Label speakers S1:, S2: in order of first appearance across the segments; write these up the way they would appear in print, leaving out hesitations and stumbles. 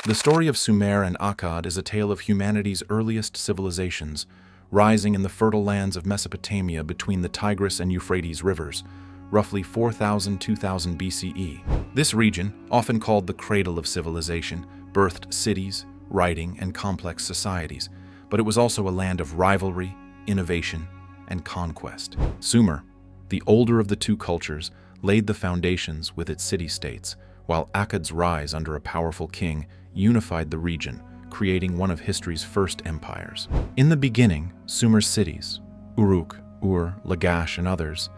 S1: The story of Sumer and Akkad is a tale of humanity's earliest civilizations, rising in the fertile lands of Mesopotamia between the Tigris and Euphrates rivers, roughly 4000–2000 BCE. This region, often called the cradle of civilization, birthed cities, writing, and complex societies, but it was also a land of rivalry, innovation, and conquest. Sumer, the older of the two cultures, laid the foundations with its city-states, while Akkad's rise under a powerful king unified the region, creating one of history's first empires. In the beginning, Sumer's cities, Uruk, Ur, Lagash, and others,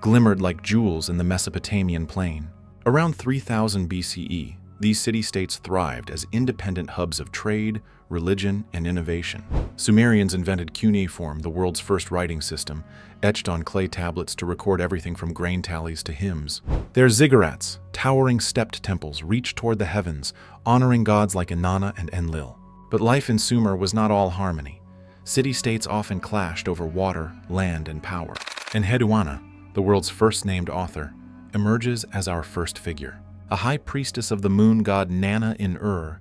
S1: glimmered like jewels in the Mesopotamian plain. Around 3000 BCE, these city-states thrived as independent hubs of trade, religion, and innovation. Sumerians invented cuneiform, the world's first writing system, etched on clay tablets to record everything from grain tallies to hymns. Their ziggurats, towering stepped temples, reached toward the heavens, honoring gods like Inanna and Enlil. But life in Sumer was not all harmony. City-states often clashed over water, land, and power. Enheduanna, the world's first named author, emerges as our first figure. A high priestess of the moon god Nana in Ur,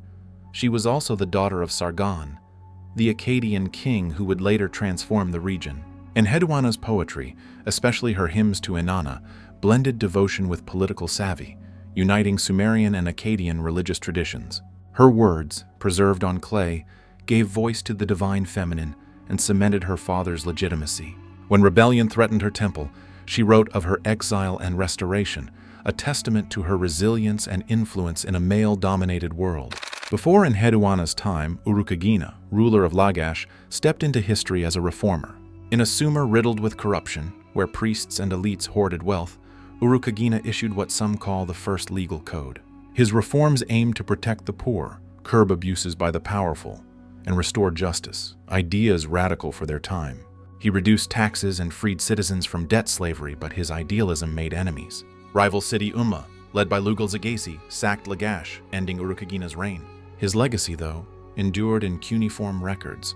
S1: she was also the daughter of Sargon, the Akkadian king who would later transform the region. Enheduanna's poetry, especially her hymns to Inanna, blended devotion with political savvy, uniting Sumerian and Akkadian religious traditions. Her words, preserved on clay, gave voice to the divine feminine and cemented her father's legitimacy. When rebellion threatened her temple, she wrote of her exile and restoration, a testament to her resilience and influence in a male-dominated world. Before Enheduanna's time, Urukagina, ruler of Lagash, stepped into history as a reformer. In a Sumer riddled with corruption, where priests and elites hoarded wealth, Urukagina issued what some call the first legal code. His reforms aimed to protect the poor, curb abuses by the powerful, and restore justice, ideas radical for their time. He reduced taxes and freed citizens from debt slavery, but his idealism made enemies. Rival city Umma, led by Lugal-Zagesi, sacked Lagash, ending Urukagina's reign. His legacy, though, endured in cuneiform records,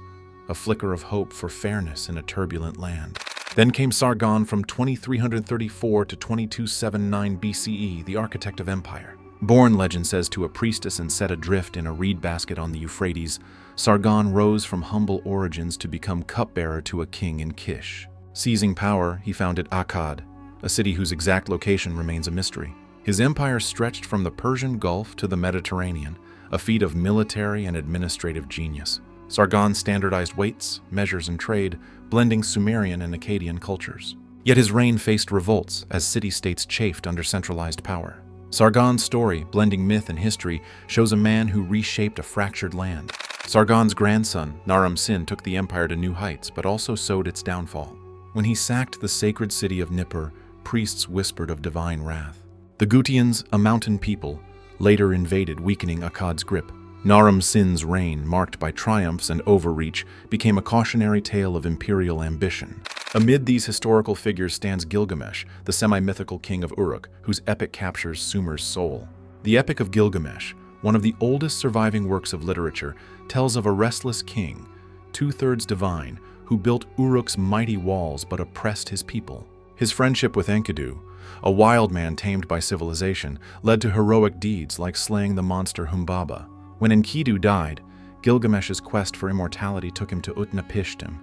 S1: a flicker of hope for fairness in a turbulent land. Then came Sargon from 2334 to 2279 BCE, the architect of empire. Born, legend says, to a priestess and set adrift in a reed basket on the Euphrates, Sargon rose from humble origins to become cupbearer to a king in Kish. Seizing power, he founded AKKAD, a city whose exact location remains a mystery. His empire stretched from the Persian Gulf to the Mediterranean, a feat of military and administrative genius. Sargon standardized weights, measures, and trade, blending Sumerian and Akkadian cultures. Yet his reign faced revolts as city-states chafed under centralized power. Sargon's story, blending myth and history, shows a man who reshaped a fractured land. Sargon's grandson, Naram-Sin, took the empire to new heights, but also sowed its downfall. When he sacked the sacred city of Nippur, priests whispered of divine wrath. The Gutians, a mountain people, later invaded, weakening Akkad's grip. Naram-Sin's reign, marked by triumphs and overreach, became a cautionary tale of imperial ambition. Amid these historical figures stands Gilgamesh, the semi-mythical king of Uruk, whose epic captures Sumer's soul. The Epic of Gilgamesh, one of the oldest surviving works of literature, tells of a restless king, two-thirds divine, who built Uruk's mighty walls but oppressed his people. His friendship with Enkidu, a wild man tamed by civilization, led to heroic deeds like slaying the monster Humbaba. When Enkidu died, Gilgamesh's quest for immortality took him to Utnapishtim,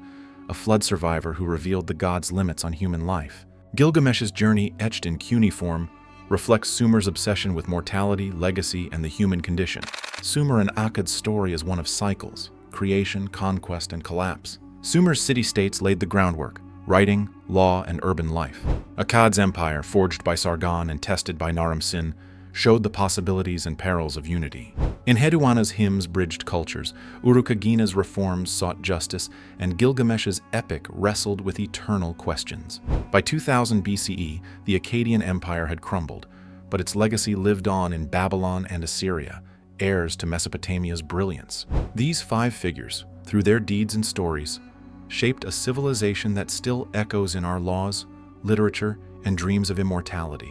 S1: a flood survivor who revealed the god's limits on human life. Gilgamesh's journey, etched in cuneiform, reflects Sumer's obsession with mortality, legacy, and the human condition. Sumer and Akkad's story is one of cycles: creation, conquest, and collapse. Sumer's city-states laid the groundwork: writing, law, and urban life. Akkad's empire, forged by Sargon and tested by Naram-Sin, showed the possibilities and perils of unity. Enheduanna's hymns bridged cultures, Urukagina's reforms sought justice, and Gilgamesh's epic wrestled with eternal questions. By 2000 BCE, the Akkadian Empire had crumbled, but its legacy lived on in Babylon and Assyria, heirs to Mesopotamia's brilliance. These five figures, through their deeds and stories, shaped a civilization that still echoes in our laws, literature, and dreams of immortality.